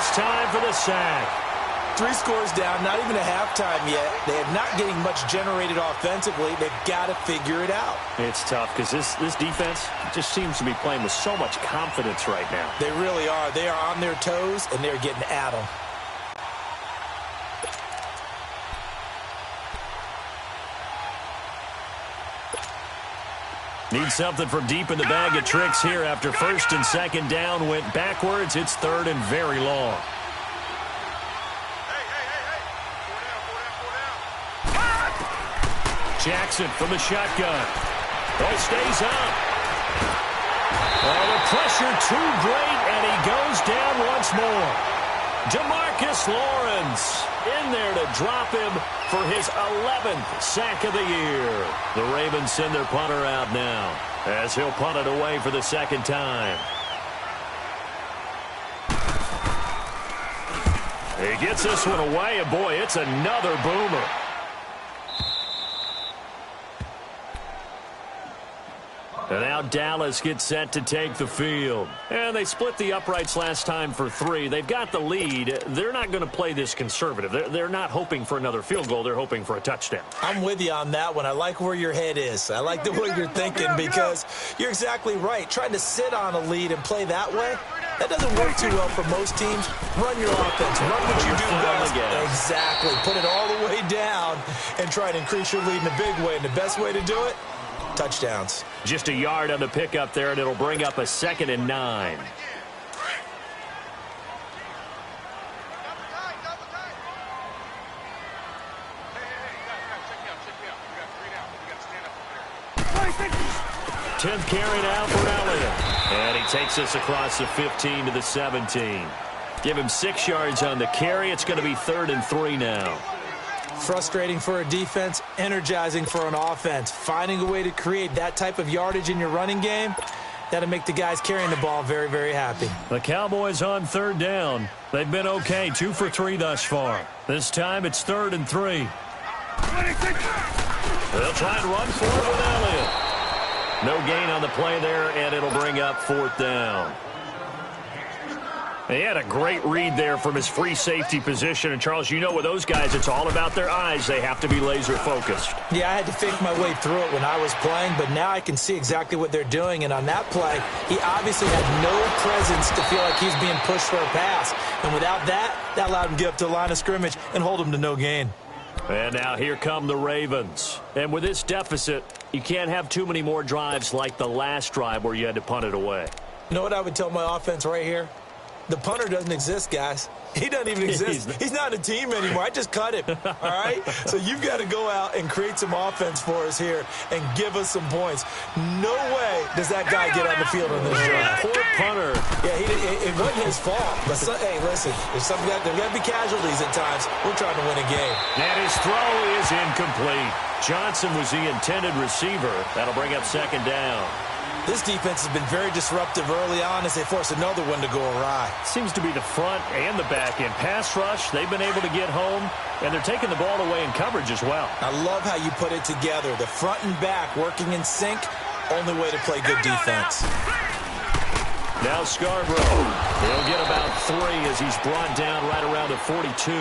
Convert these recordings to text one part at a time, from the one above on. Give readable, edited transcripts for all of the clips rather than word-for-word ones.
It's time for the sack. 3 scores down, not even a halftime yet. They are not getting much generated offensively. They've got to figure it out. It's tough because this defense just seems to be playing with so much confidence right now. They really are. They are on their toes, and they're getting at them. Need something from deep in the bag of tricks here after first and second down went backwards. It's third and very long. Jackson from the shotgun. Oh, stays up. Oh, the pressure too great, and he goes down once more. DeMarcus Lawrence in there to drop him for his 11th sack of the year. The Ravens send their punter out now as he'll punt it away for the second time. He gets this one away, and boy, it's another boomer. And now Dallas gets set to take the field. And they split the uprights last time for 3. They've got the lead. They're not going to play this conservative. They're not hoping for another field goal. They're hoping for a touchdown. I'm with you on that one. I like where your head is. I like the way you're thinking because you're exactly right. Trying to sit on a lead and play that way, that doesn't work too well for most teams. Run your offense. Run what you do best. Exactly. Put it all the way down and try to increase your lead in a big way. And the best way to do it, touchdowns. Just a yard on the pickup there, and it'll bring up a 2nd and 9. Tenth carry now for Elliott. And he takes us across the 15 to the 17. Give him 6 yards on the carry. It's going to be 3rd and 3 now. Frustrating for a defense, energizing for an offense. Finding a way to create that type of yardage in your running game, that'll make the guys carrying the ball very, very happy. The Cowboys on 3rd down. They've been okay, 2 for 3 thus far. This time it's 3rd and 3. They'll try and run for it with Elliott. No gain on the play there, and it'll bring up 4th down. He had a great read there from his free safety position. And, Charles, you know with those guys, it's all about their eyes. They have to be laser-focused. Yeah, I had to think my way through it when I was playing, but now I can see exactly what they're doing. And on that play, he obviously had no presence to feel like he's being pushed for a pass. And without that, that allowed him to get up to the line of scrimmage and hold him to no gain. And now here come the Ravens. And with this deficit, you can't have too many more drives like the last drive where you had to punt it away. You know what I would tell my offense right here? The punter doesn't exist, guys. He doesn't even exist. He's not a team anymore. I just cut him, all right? So you've got to go out and create some offense for us here and give us some points. No way does that guy get on the field on this drive. Poor punter. Yeah, it wasn't his fault. But hey, listen, there's got to be casualties at times. We're trying to win a game. And his throw is incomplete. Johnson was the intended receiver. That'll bring up 2nd down. This defense has been very disruptive early on as they force another one to go awry. Seems to be the front and the back end. Pass rush, they've been able to get home, and they're taking the ball away in coverage as well. I love how you put it together. The front and back working in sync, only way to play good defense. Now Scarborough. He'll get about 3 as he's brought down right around the 42.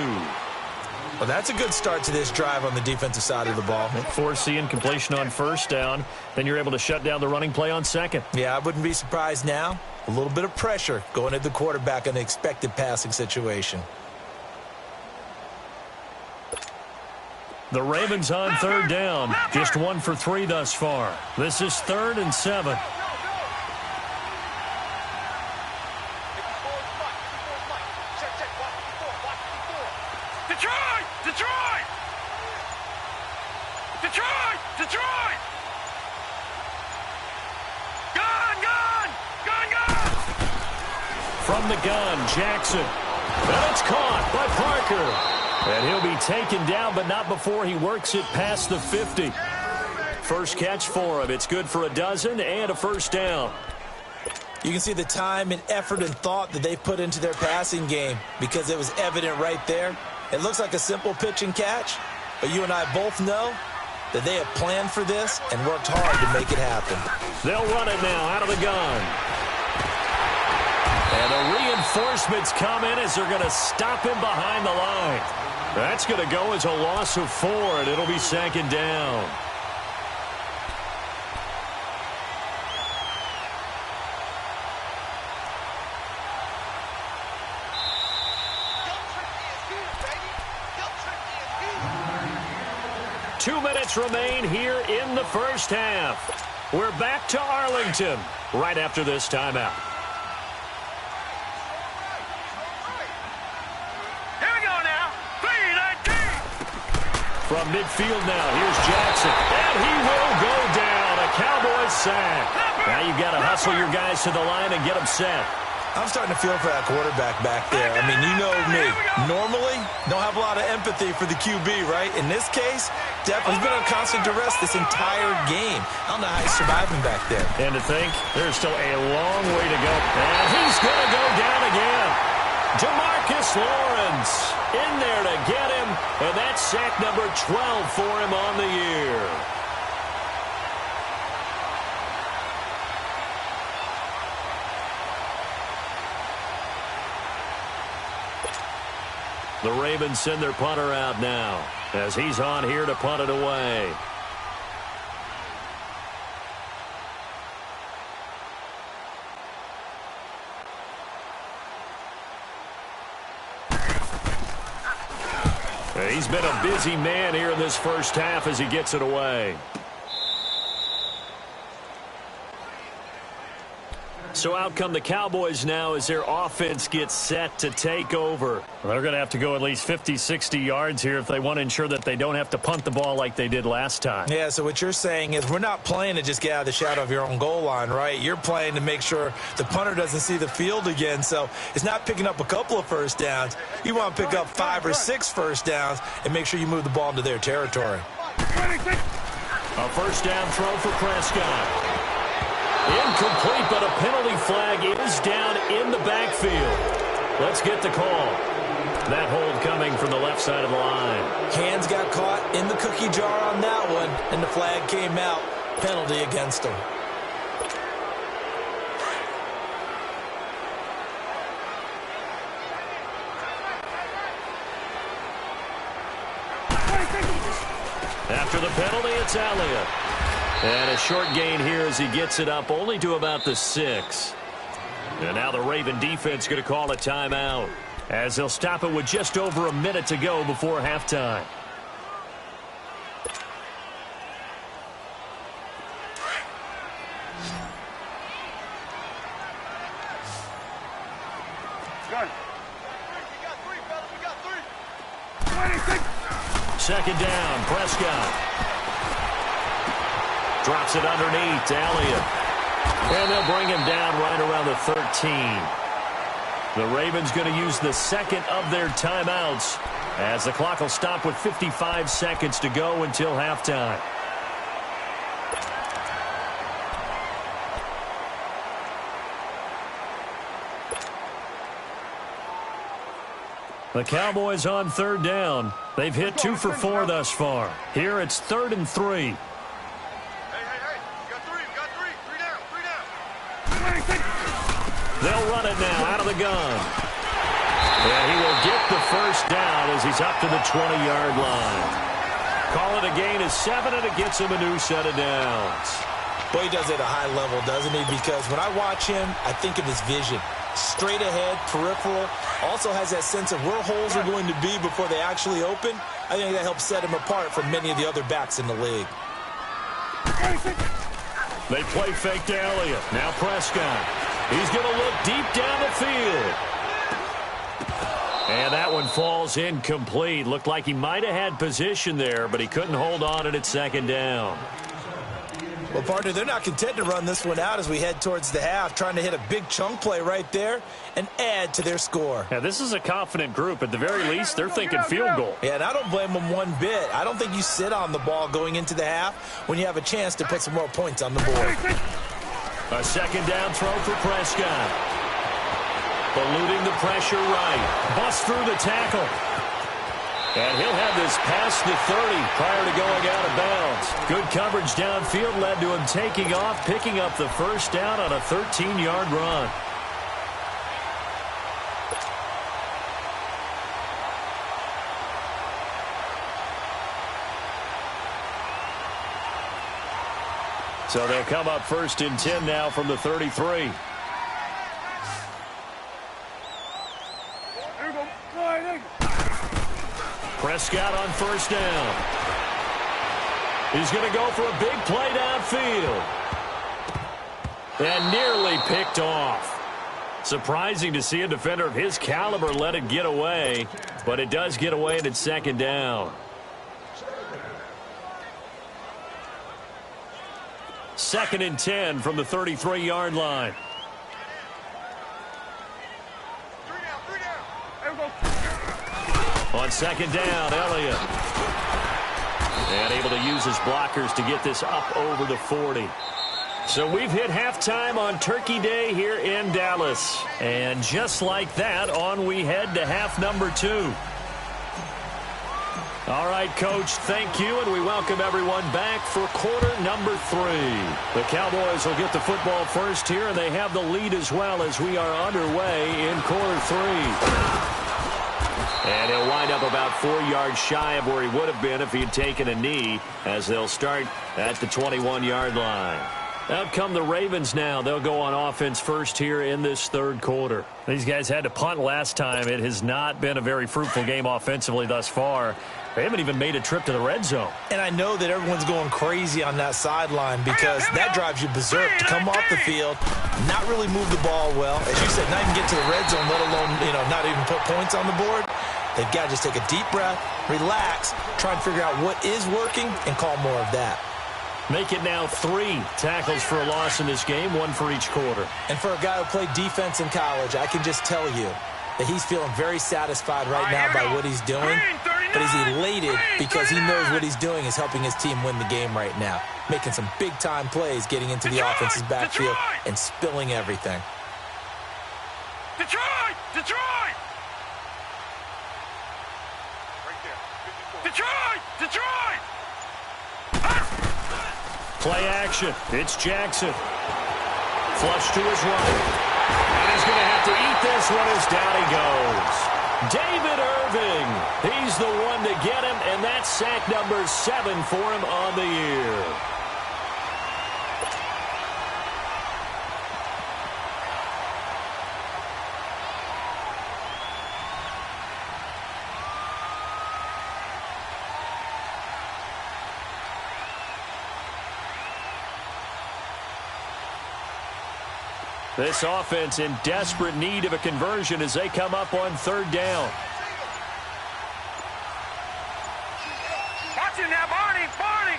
Well, that's a good start to this drive on the defensive side of the ball. Forcing incompletion on 1st down. Then you're able to shut down the running play on 2nd. Yeah, I wouldn't be surprised now. A little bit of pressure going at the quarterback in the expected passing situation. The Ravens on 3rd down. Just 1 for 3 thus far. This is 3rd and 7. From the gun, Jackson. And it's caught by Parker. And he'll be taken down, but not before he works it past the 50. First catch for him. It's good for a dozen and a 1st down. You can see the time and effort and thought that they put into their passing game because it was evident right there. It looks like a simple pitch and catch, but you and I both know that they have planned for this and worked hard to make it happen. They'll run it now out of the gun. And the reinforcements come in as they're going to stop him behind the line. That's going to go as a loss of 4, and it'll be 2nd down. Two minutes remain here in the first half. We're back to Arlington right after this timeout. Here we go now. 3-19. From midfield now, here's Jackson. And he will go down. A Cowboys sack. Now you've got to hustle your guys to the line and get them set. I'm starting to feel for that quarterback back there. I mean, you know me. Normally, don't have a lot of empathy for the QB, right? In this case, definitely he's been on constant duress this entire game. I don't know how he's surviving back there. And to think, there's still a long way to go. And he's going to go down again. Demarcus Lawrence in there to get him. And that's sack number 12 for him on the year. The Ravens send their punter out now as he's on here to punt it away. He's been a busy man here in this first half as he gets it away. So out come the Cowboys now as their offense gets set to take over. They're going to have to go at least 50, 60 yards here if they want to ensure that they don't have to punt the ball like they did last time. Yeah, so what you're saying is we're not playing to just get out of the shadow of your own goal line, right? You're playing to make sure the punter doesn't see the field again. So it's not picking up a couple of first downs. You want to pick up 5 or 6 first downs and make sure you move the ball into their territory. A first down throw for Prescott. Incomplete, but a penalty flag is down in the backfield. Let's get the call. That hold coming from the left side of the line. Hands got caught in the cookie jar on that one, and the flag came out. Penalty against him. After the penalty, it's Elliott. And a short gain here as he gets it up only to about the 6. And now the Raven defense going to call a timeout as they'll stop it with just over a minute to go before halftime. Second down, Prescott. Drops it underneath to Elliott. And they'll bring him down right around the 13. The Ravens going to use the second of their timeouts as the clock will stop with 55 seconds to go until halftime. The Cowboys on third down. They've hit 2 for 4 thus far. Here it's 3rd and 3. They'll run it now out of the gun. And he will get the first down as he's up to the 20-yard line. Call it a gain of 7, and it gets him a new set of downs. Boy, he does it at a high level, doesn't he? Because when I watch him, I think of his vision. Straight ahead, peripheral. Also has that sense of where holes are going to be before they actually open. I think that helps set him apart from many of the other backs in the league. They play fake to Elliott. Now Prescott. He's going to look deep down the field. And that one falls incomplete. Looked like he might have had position there, but he couldn't hold on and it's second down. Well, partner, they're not content to run this one out as we head towards the half, trying to hit a big chunk play right there and add to their score. Yeah, this is a confident group. At the very least, they're thinking field goal. Yeah, and I don't blame them one bit. I don't think you sit on the ball going into the half when you have a chance to put some more points on the board. A second down throw for Prescott. Eluding the pressure right. Busts through the tackle. And he'll have this past the 30 prior to going out of bounds. Good coverage downfield led to him taking off, picking up the first down on a 13-yard run. So they'll come up 1st and 10 now from the 33. Prescott on 1st down. He's going to go for a big play downfield. And nearly picked off. Surprising to see a defender of his caliber let it get away, but it does get away and it's 2nd down. 2nd and 10 from the 33-yard line. On 2nd down, Elliott. And able to use his blockers to get this up over the 40. So we've hit halftime on Turkey Day here in Dallas. And just like that, on we head to half number 2. All right, Coach, thank you, and we welcome everyone back for quarter number 3. The Cowboys will get the football first here, and they have the lead as well as we are underway in quarter 3. And he'll wind up about 4 yards shy of where he would have been if he had taken a knee, as they'll start at the 21-yard line. Out come the Ravens now. They'll go on offense first here in this 3rd quarter. These guys had to punt last time. It has not been a very fruitful game offensively thus far. They haven't even made a trip to the red zone. And I know that everyone's going crazy on that sideline because that drives you berserk to come off the field, not really move the ball well. As you said, not even get to the red zone, let alone, not even put points on the board. They've got to just take a deep breath, relax, try and figure out what is working, and call more of that. Make it now 3 tackles for a loss in this game, 1 for each quarter. And for a guy who played defense in college, I can just tell you that he's feeling very satisfied right now by what he's doing. But he's elated because he knows what he's doing is helping his team win the game right now. Making some big-time plays, getting into the offense's backfield, and spilling everything. Detroit! Detroit! Detroit! Detroit! Play action. It's Jackson. Flush to his right. And he's going to have to eat this one as down he goes. David Irving. He's the one to get him, and that's sack number 7 for him on the year. This offense in desperate need of a conversion as they come up on 3rd down. Watch it now, Barney! Barney!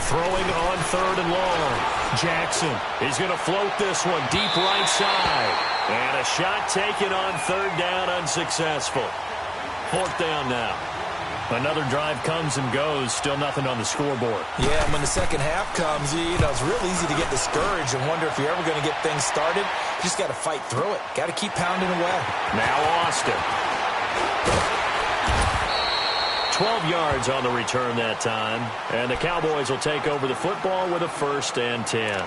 Throwing on 3rd and long. Jackson is going to float this one deep right side. And a shot taken on 3rd down, unsuccessful. 4th down now. Another drive comes and goes, still nothing on the scoreboard. Yeah, and when the second half comes, it's real easy to get discouraged and wonder if you're ever going to get things started. You just got to fight through it. Got to keep pounding away. Now Austin. 12 yards on the return that time, and the Cowboys will take over the football with a 1st and 10.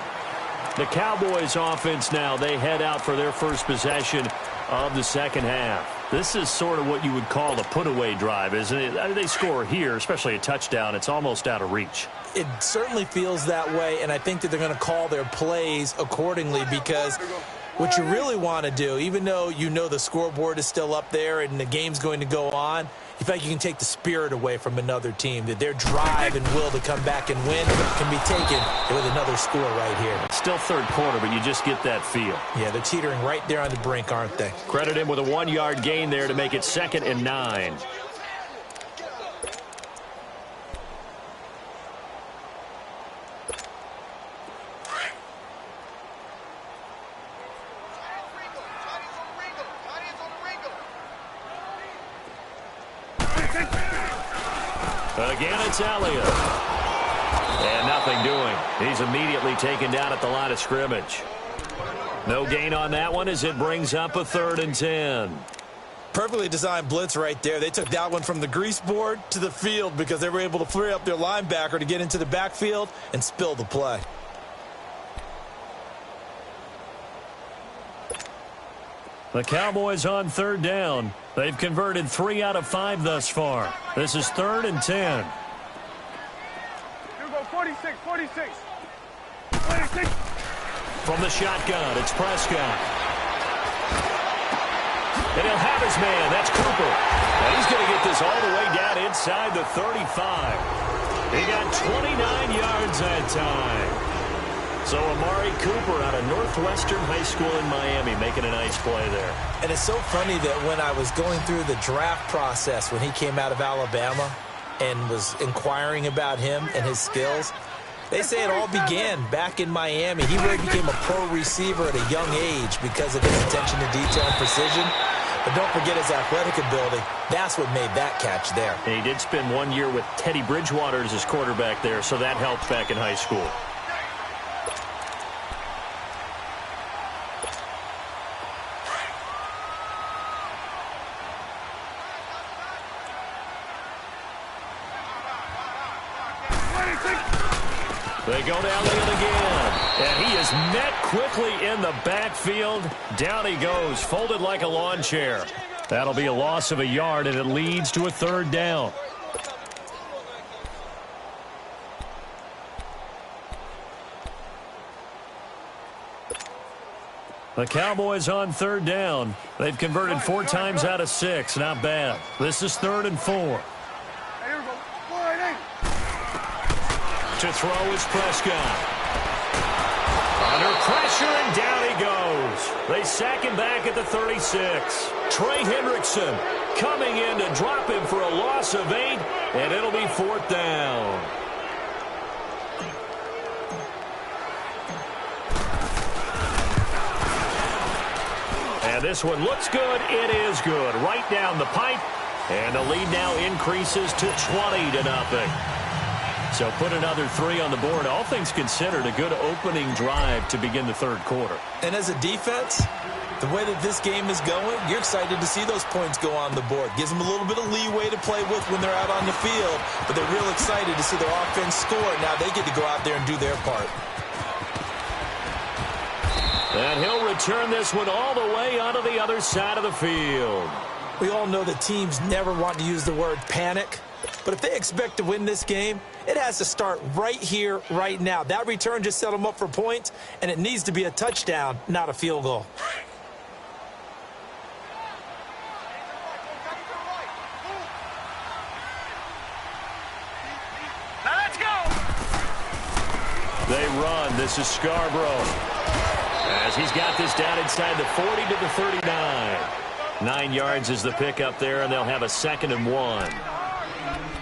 The Cowboys offense now, they head out for their first possession of the second half. This is sort of what you would call a put-away drive, isn't it? They score here, especially a touchdown. It's almost out of reach. It certainly feels that way, and I think that they're going to call their plays accordingly because what you really want to do, even though you know the scoreboard is still up there and the game's going to go on, you feel like you can take the spirit away from another team, that their drive and will to come back and win can be taken with another score right here. Still 3rd quarter, but you just get that feel. Yeah, they're teetering right there on the brink, aren't they? Credit him with a 1-yard gain there to make it 2nd and 9. Again, it's Elliott. And nothing doing. He's immediately taken down at the line of scrimmage. No gain on that one as it brings up a 3rd and 10. Perfectly designed blitz right there. They took that one from the grease board to the field because they were able to free up their linebacker to get into the backfield and spill the play. The Cowboys on 3rd down. They've converted 3 out of 5 thus far. This is 3rd and 10. Here we go, 40. 46. 46. From the shotgun, it's Prescott. And he'll have his man. That's Cooper. And he's going to get this all the way down inside the 35. He got 29 yards that time. So Amari Cooper out of Northwestern High School in Miami making a nice play there. And it's so funny that when I was going through the draft process when he came out of Alabama and was inquiring about him and his skills, they say it all began back in Miami. He really became a pro receiver at a young age because of his attention to detail and precision. But don't forget his athletic ability. That's what made that catch there. And he did spend 1 year with Teddy Bridgewater as his quarterback there, so that helped back in high school. They go down the field again. And he is met quickly in the backfield. Down he goes, folded like a lawn chair. That'll be a loss of a yard, and it leads to a third down. The Cowboys on third down. They've converted 4 times out of 6. Not bad. This is 3rd and 4. To throw is Prescott. Under pressure, and down he goes. They sack him back at the 36. Trey Hendrickson coming in to drop him for a loss of 8, and it'll be 4th down. And this one looks good. It is good. Right down the pipe. And the lead now increases to 20-0. So put another 3 on the board. All things considered, a good opening drive to begin the third quarter. And as a defense, the way that this game is going, you're excited to see those points go on the board. Gives them a little bit of leeway to play with when they're out on the field, but they're real excited to see their offense score. Now they get to go out there and do their part. And he'll return this one all the way onto the other side of the field. We all know that teams never want to use the word panic, but if they expect to win this game, it has to start right here, right now. That return just set them up for points, and it needs to be a touchdown, not a field goal. Now let's go. They run. This is Scarborough. As he's got this down inside the 40 to the 39. 9 yards is the pickup there, and they'll have a 2nd and 1.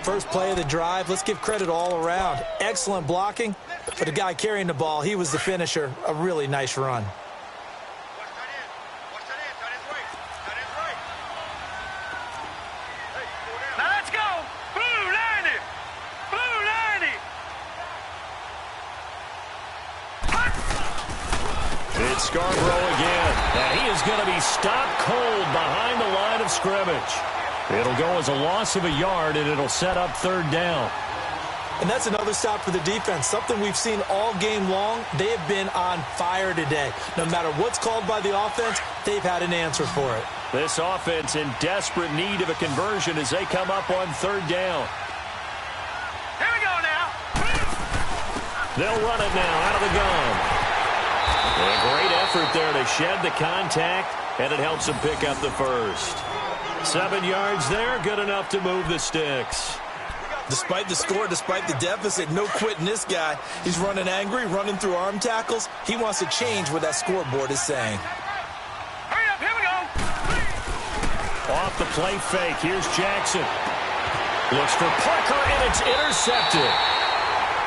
First play of the drive, let's give credit all around. Excellent blocking, but the guy carrying the ball, he was the finisher. A really nice run. Now let's go. Blue 90. Blue 90. It's Scarborough again, and he is going to be stopped cold behind the line of scrimmage. It'll go as a loss of a yard, and it'll set up 3rd down. And that's another stop for the defense, something we've seen all game long. They have been on fire today. No matter what's called by the offense, they've had an answer for it. This offense in desperate need of a conversion as they come up on 3rd down. Here we go now. They'll run it now out of the gun. A great effort there to shed the contact, and it helps them pick up the first. 7 yards there, good enough to move the sticks. Despite the score, despite the deficit, no quitting this guy. He's running angry, running through arm tackles. He wants to change what that scoreboard is saying. Hurry up, here we go. Off the play fake, here's Jackson. Looks for Parker, and it's intercepted.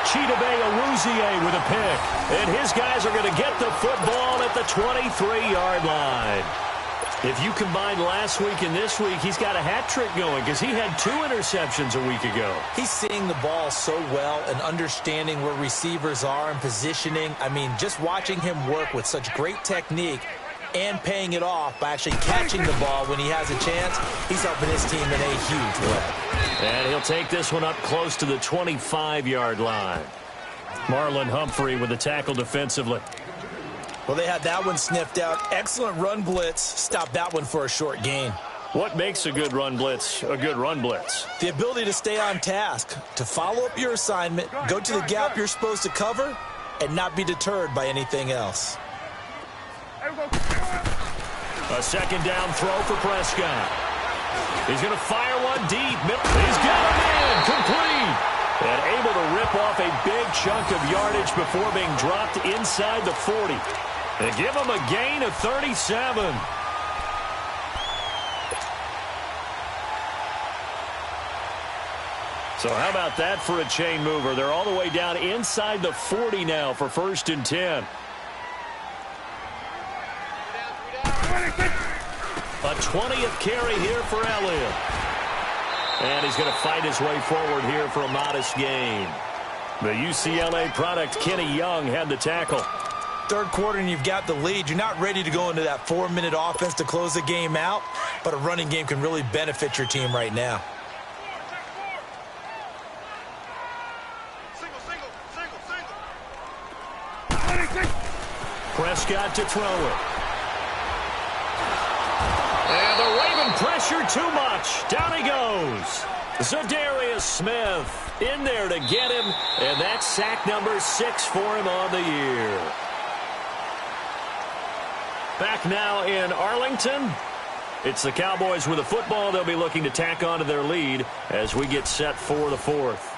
Chidobe Awuzie with a pick. And his guys are going to get the football at the 23-yard line. If you combine last week and this week, he's got a hat trick going because he had 2 interceptions a week ago. He's seeing the ball so well and understanding where receivers are and positioning. I mean, just watching him work with such great technique and paying it off by actually catching the ball when he has a chance, he's helping his team in a huge way. And he'll take this one up close to the 25-yard line. Marlon Humphrey with the tackle defensively. Well, they had that one sniffed out. Excellent run blitz. Stopped that one for a short gain. What makes a good run blitz a good run blitz? The ability to stay on task, to follow up your assignment, go to the gap you're supposed to cover, and not be deterred by anything else. A second down throw for Prescott. He's going to fire one deep. He's got him in. Complete. And able to rip off a big chunk of yardage before being dropped inside the 40. They give him a gain of 37. So how about that for a chain mover? They're all the way down inside the 40 now for 1st and 10. A 20th carry here for Elliott. And he's going to fight his way forward here for a modest gain. The UCLA product, Kenny Young, had the tackle. Third quarter and you've got the lead. You're not ready to go into that 4-minute offense to close the game out, but a running game can really benefit your team right now. Prescott to throw it. And the Raven pressure too much. Down he goes. Zadarius Smith in there to get him. And that's sack number 6 for him on the year. Back now in Arlington. It's the Cowboys with a football. They'll be looking to tack on to their lead as we get set for the 4th.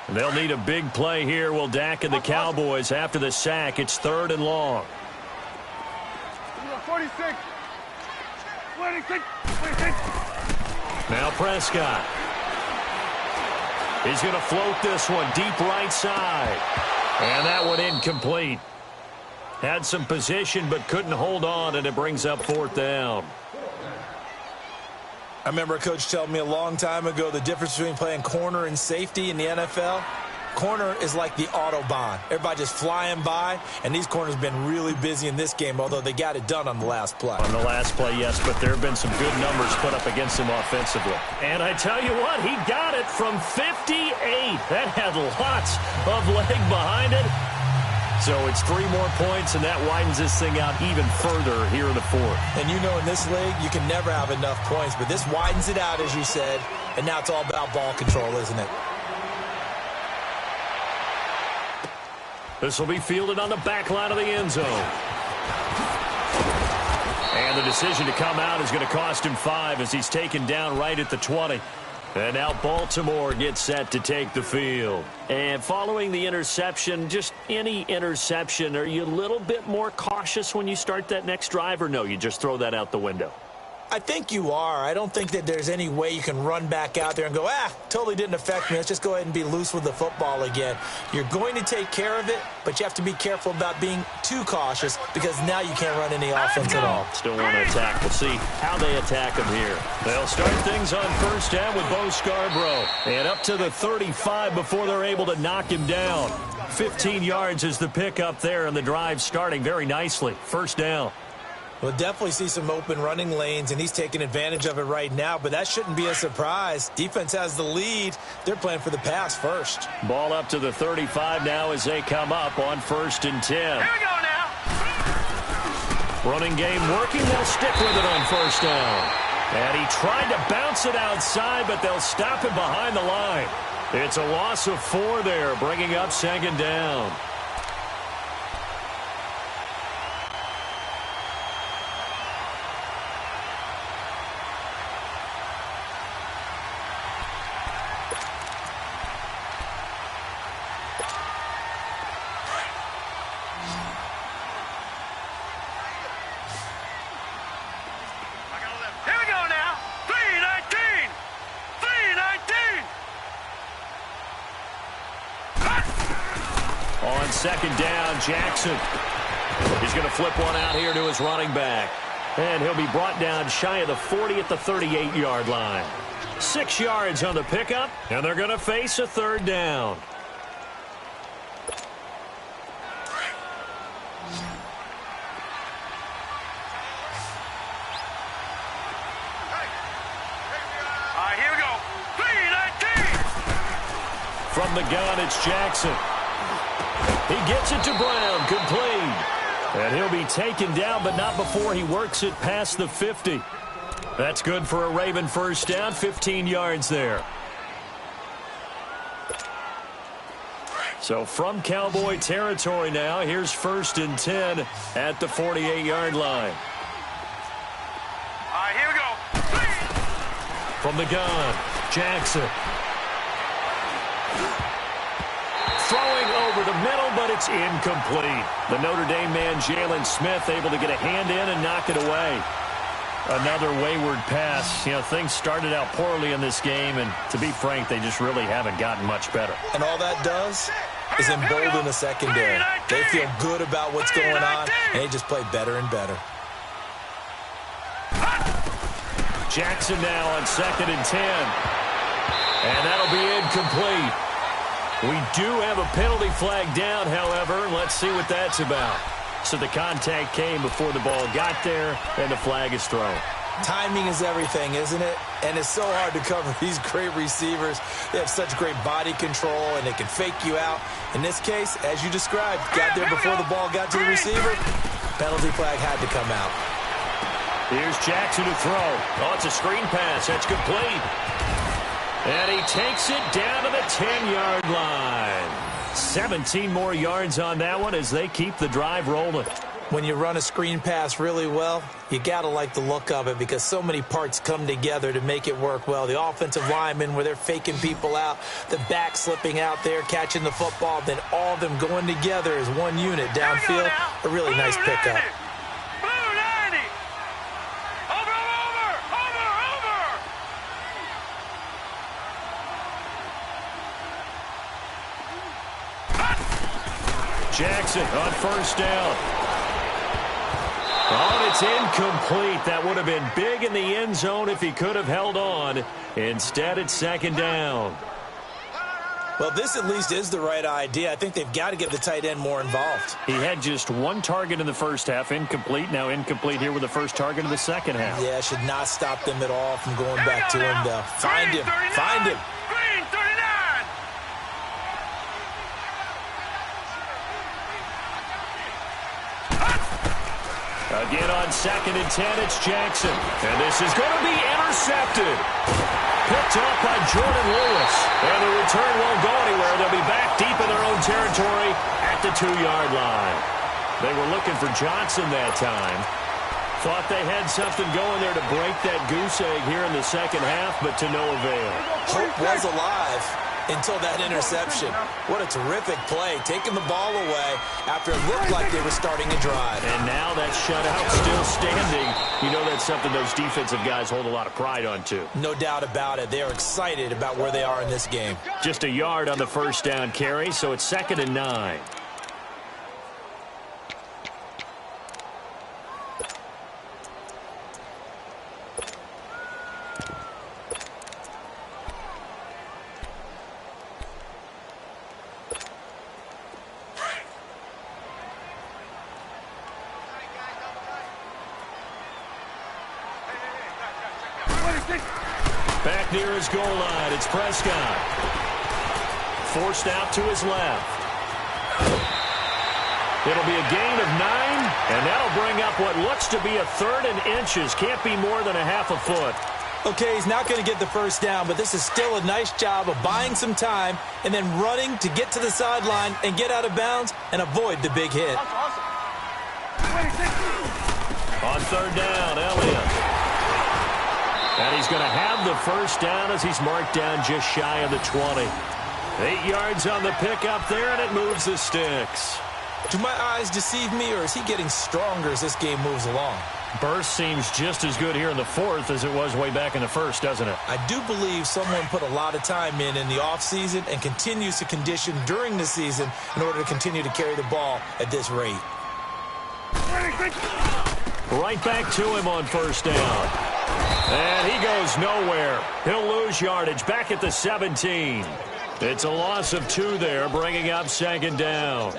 They'll need a big play here. Will Dak and the Cowboys after the sack. It's 3rd and long. 46. Now Prescott. He's going to float this one deep right side. And that one incomplete. Had some position but couldn't hold on, and it brings up 4th down. I remember a coach telling me a long time ago the difference between playing corner and safety in the NFL. Corner is like the Autobahn. Everybody just flying by, and these corners have been really busy in this game, although they got it done on the last play. On the last play, yes, but there have been some good numbers put up against him offensively. And I tell you what, he got it from 58. That had lots of leg behind it. So it's 3 more points, and that widens this thing out even further here in the 4th. And you know in this league, you can never have enough points, but this widens it out, as you said, and now it's all about ball control, isn't it? This will be fielded on the back line of the end zone. And the decision to come out is going to cost him 5 as he's taken down right at the 20. And now Baltimore gets set to take the field. And following the interception, just any interception, are you a little bit more cautious when you start that next drive, or no, you just throw that out the window? I think you are. I don't think that there's any way you can run back out there and go, totally didn't affect me. Let's just go ahead and be loose with the football again. You're going to take care of it, but you have to be careful about being too cautious because now you can't run any offense at all. Still want to attack. We'll see how they attack him here. They'll start things on 1st down with Bo Scarborough. And up to the 35 before they're able to knock him down. 15 yards is the pickup there, and the drive starting very nicely. 1st down. We'll definitely see some open running lanes, and he's taking advantage of it right now, but that shouldn't be a surprise. Defense has the lead. They're playing for the pass first. Ball up to the 35 now as they come up on 1st and 10. Here we go now. Running game working. They'll stick with it on 1st down. And he tried to bounce it outside, but they'll stop him behind the line. It's a loss of 4 there, bringing up 2nd down. Here we go now. 3-19. 3-19. On 2nd down, Jackson. He's going to flip one out here to his running back. And he'll be brought down shy of the 40 at the 38-yard line. 6 yards on the pickup, and they're going to face a 3rd down. All right, here we go. 3-4. From the gun, it's Jackson. He gets it to Brown, complete. And he'll be taken down, but not before he works it past the 50. That's good for a Raven first down, 15 yards there. So from Cowboy territory now, here's 1st and 10 at the 48-yard line. All right, here we go. From the gun, Jackson. Throwing over the middle, but it's incomplete. The Notre Dame man, Jalen Smith, able to get a hand in and knock it away. Another wayward pass. You know, things started out poorly in this game, and to be frank, they just really haven't gotten much better. And all that does is embolden the secondary. They feel good about what's going on, and they just play better and better. Jackson now on 2nd and 10. And that'll be incomplete. We do have a penalty flag down, however. Let's see what that's about. So the contact came before the ball got there, and the flag is thrown. Timing is everything, isn't it? And it's so hard to cover these great receivers. They have such great body control, and they can fake you out. In this case, as you described, got there before the ball got to the receiver. Penalty flag had to come out. Here's Jackson to throw. Oh, it's a screen pass. That's complete. And he takes it down to the 10-yard line. 17 more yards on that one as they keep the drive rolling. When you run a screen pass really well, you got to like the look of it because so many parts come together to make it work well. The offensive linemen where they're faking people out, the back slipping out there, catching the football, then all of them going together as one unit downfield. A really nice pickup. Jackson on 1st down. Oh, it's incomplete. That would have been big in the end zone if he could have held on. Instead, it's 2nd down. Well, this at least is the right idea. I think they've got to get the tight end more involved. He had just one target in the first half, incomplete. Now incomplete here with the first target of the second half. Yeah, should not stop them at all from going back to him, though. Find him. Find him. Again on 2nd and 10, it's Jackson. And this is going to be intercepted. Picked up by Jordan Lewis. And the return won't go anywhere. They'll be back deep in their own territory at the 2-yard line. They were looking for Johnson that time. Thought they had something going there to break that goose egg here in the second half, but to no avail. Hope was alive until that interception. What a terrific play, taking the ball away after it looked like they were starting a drive. And now that shutout still standing. You know that's something those defensive guys hold a lot of pride on, too. No doubt about it. They are excited about where they are in this game. Just a yard on the first down carry, so it's 2nd and 9. Back near his goal line, it's Prescott. Forced out to his left. It'll be a gain of 9, and that'll bring up what looks to be a 3rd and inches. Can't be more than a half a foot. Okay, he's not going to get the first down, but this is still a nice job of buying some time and then running to get to the sideline and get out of bounds and avoid the big hit. On 3rd down, Elliott. And he's going to have the first down as he's marked down just shy of the 20. 8 yards on the pickup there, and it moves the sticks. Do my eyes deceive me, or is he getting stronger as this game moves along? Burst seems just as good here in the 4th as it was way back in the 1st, doesn't it? I do believe someone put a lot of time in the offseason and continues to condition during the season in order to continue to carry the ball at this rate. Right back to him on 1st down. And he goes nowhere. He'll lose yardage back at the 17. It's a loss of 2 there, bringing up 2nd down.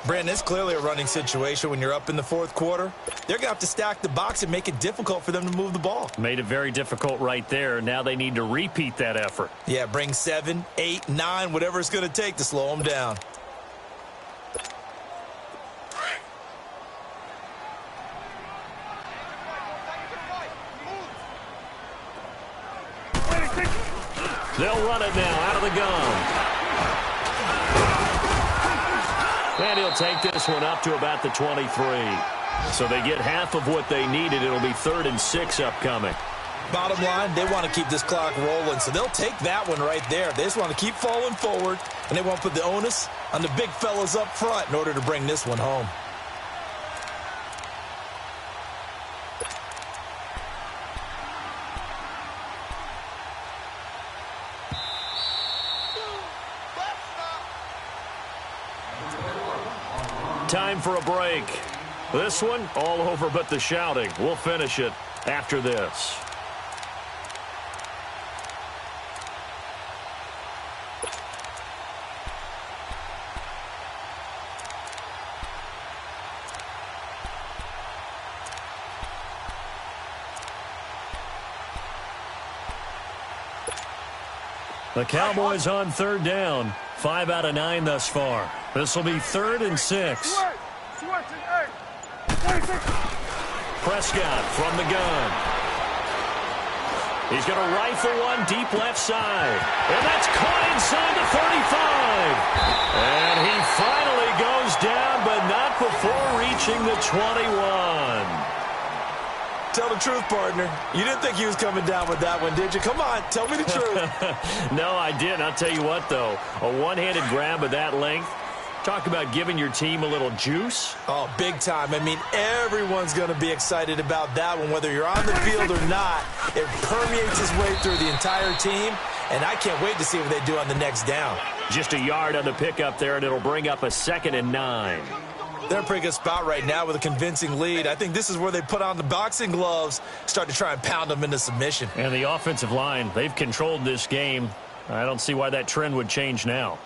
Brandon, it's clearly a running situation when you're up in the fourth quarter. They're going to have to stack the box and make it difficult for them to move the ball. Made it very difficult right there. Now they need to repeat that effort. Yeah, bring 7, 8, 9, whatever it's going to take to slow them down. They'll run it now out of the gun. And he'll take this one up to about the 23. So they get half of what they needed. It'll be 3rd and 6 upcoming. Bottom line, they want to keep this clock rolling, so they'll take that one right there. They just want to keep falling forward, and they won't put the onus on the big fellas up front in order to bring this one home. Time for a break. This one, all over but the shouting. We'll finish it after this. The Cowboys on 3rd down. 5 out of 9 thus far. This will be 3rd and 6. Prescott from the gun. He's going to rifle one deep left side. And that's caught inside the 35. And he finally goes down, but not before reaching the 21. Tell the truth, partner. You didn't think he was coming down with that one, did you? Come on, tell me the truth. No, I didn't. I'll tell you what, though. A one-handed grab of that length. Talk about giving your team a little juice. Oh, big time. I mean, everyone's going to be excited about that one, whether you're on the field or not. It permeates its way through the entire team, and I can't wait to see what they do on the next down. Just a yard on the pickup there, and it'll bring up a 2nd and 9. They're in a pretty good spot right now with a convincing lead. I think this is where they put on the boxing gloves, start to try and pound them into submission. And the offensive line, they've controlled this game. I don't see why that trend would change now.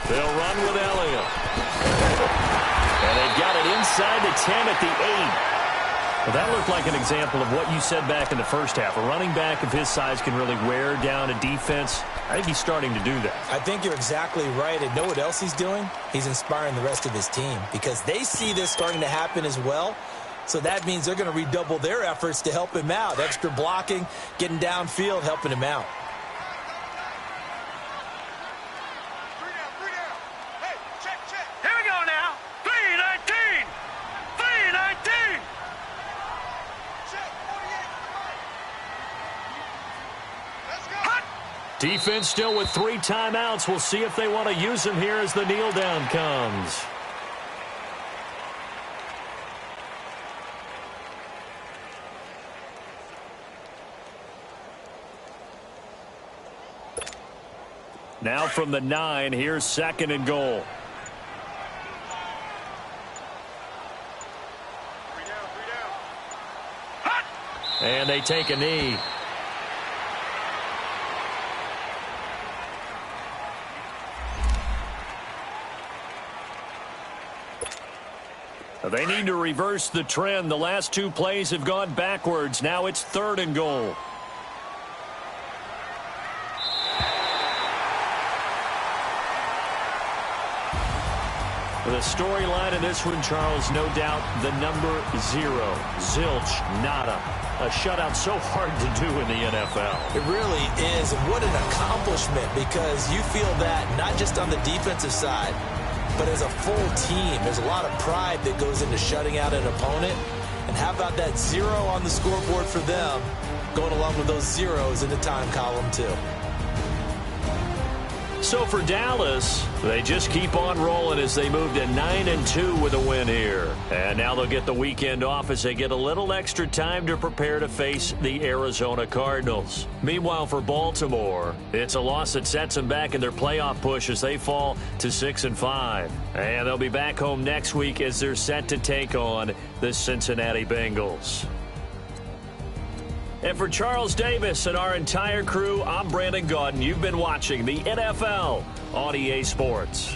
They'll run with Elliott. And they've got it inside the 10 at the 8. Well, that looked like an example of what you said back in the first half. A running back of his size can really wear down a defense. I think he's starting to do that. I think you're exactly right. And know what else he's doing? He's inspiring the rest of his team because they see this starting to happen as well. So that means they're going to redouble their efforts to help him out. Extra blocking, getting downfield, helping him out. Defense still with 3 timeouts. We'll see if they want to use them here as the kneel down comes. Now from the 9, here's 2nd and goal. And they take a knee. They need to reverse the trend. The last 2 plays have gone backwards. Now it's 3rd and goal. The storyline in this one, Charles, no doubt the number 0. Zilch, nada. A shutout so hard to do in the NFL. It really is. And what an accomplishment, because you feel that not just on the defensive side, but as a full team. There's a lot of pride that goes into shutting out an opponent. And how about that 0 on the scoreboard for them, going along with those zeros in the time column too. So for Dallas, they just keep on rolling as they move to 9-2 with a win here. And now they'll get the weekend off as they get a little extra time to prepare to face the Arizona Cardinals. Meanwhile, for Baltimore, it's a loss that sets them back in their playoff push as they fall to 6-5. And they'll be back home next week as they're set to take on the Cincinnati Bengals. And for Charles Davis and our entire crew, I'm Brandon Gaudin. You've been watching the NFL on EA Sports.